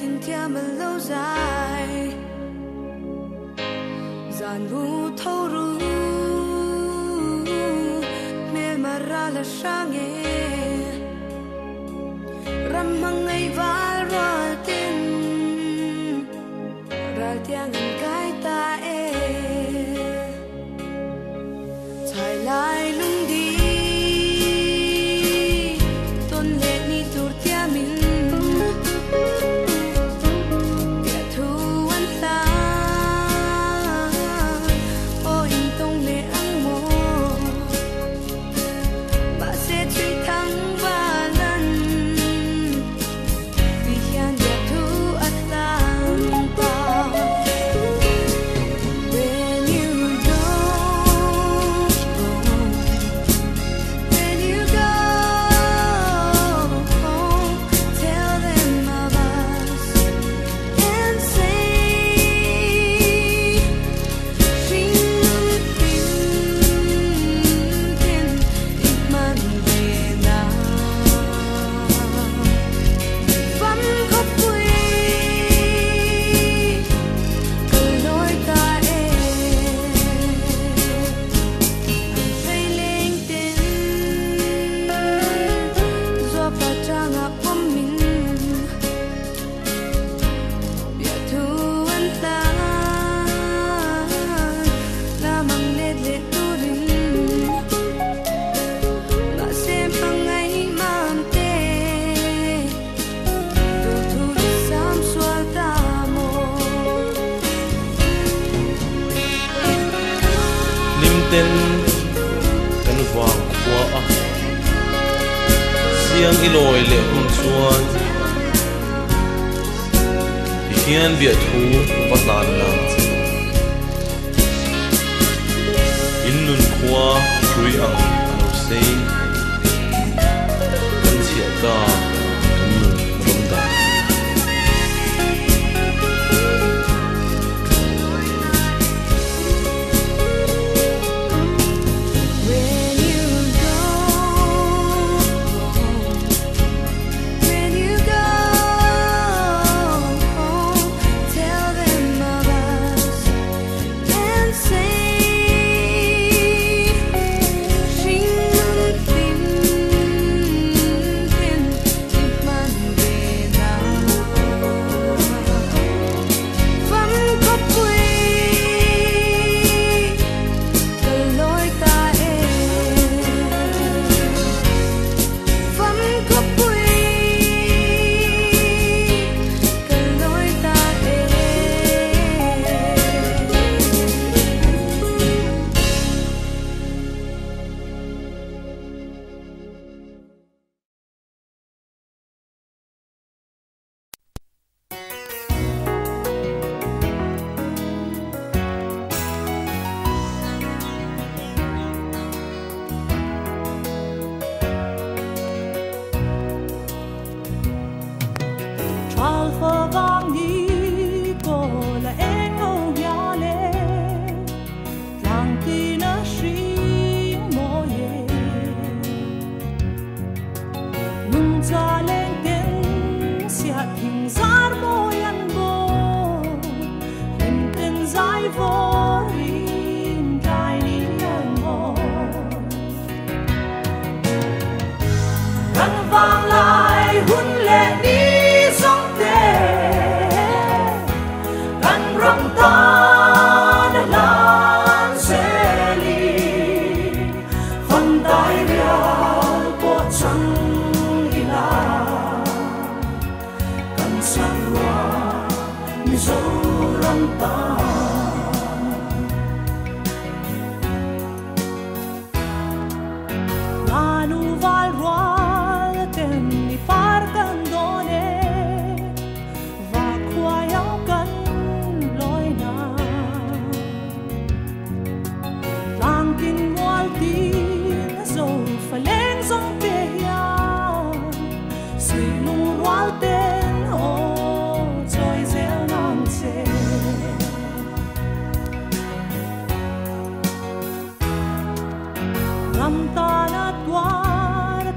tình kia mà lâu dài giàn bu thâu ru mê mà ra là sang nghe ram mang ngày va ra tin ra tiếng anh cái ta thay lại lung đi tôn lệ ni tur tia min tên kan vang khua a siang iloi le hum chuan hian bia thu patlan na in nun khua thrui ang anu sei kan chia ta kan nun rom da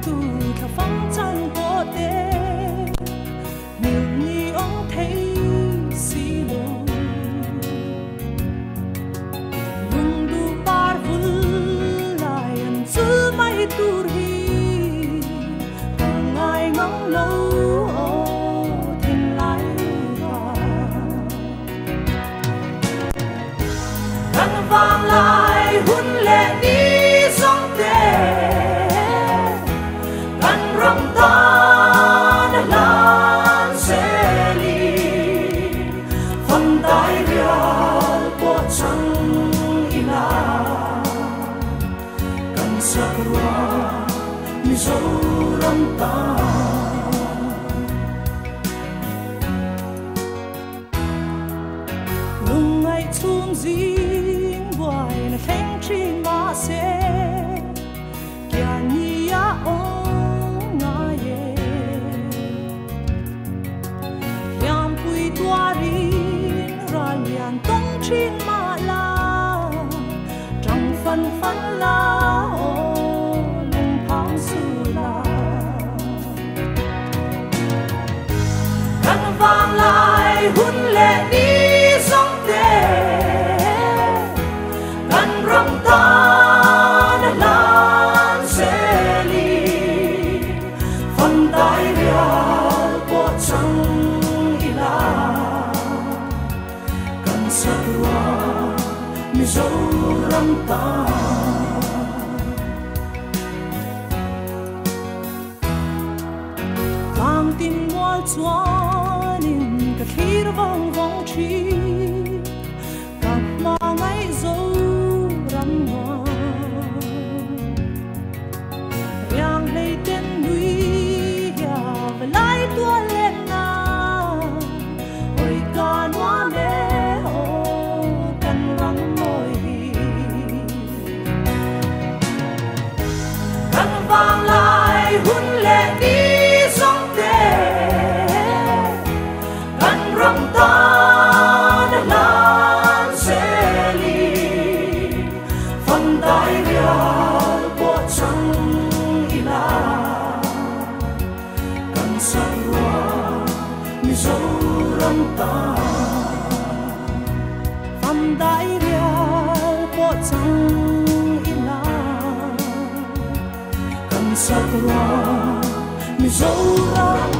tu thla phang chan ko te mil ni ong the vang lại hun lệ đi sông tê căn răng tan lan sẽ li phần tai rial của trăng ina căn sakura mi dấu răng ta lung ngày chung dinh boy na kheng chi ma se kya ni ya ong na ye yam pui tua rin ra lian tong chin ma la trong phân phân la lung phang su la căn vang lại hun lệ đi sông tê căn răng tan lan sẽ li phần tai rial của trăng ila căn sakura mi dấu răng ta vang tim ngoal chuan in ka thlir vong vong chi ka ma ngai zo ram hoa yang lei ten nui ya lai tua lên na oi ka noa me o kan răng môi kan vang lại hun lệ đi sông tê căn răng tan lan sẽ li phần tai rial của trăng ila căn sakura mi dấu răng ta phần tai rial của trăng ila căn sakura mi dấu răng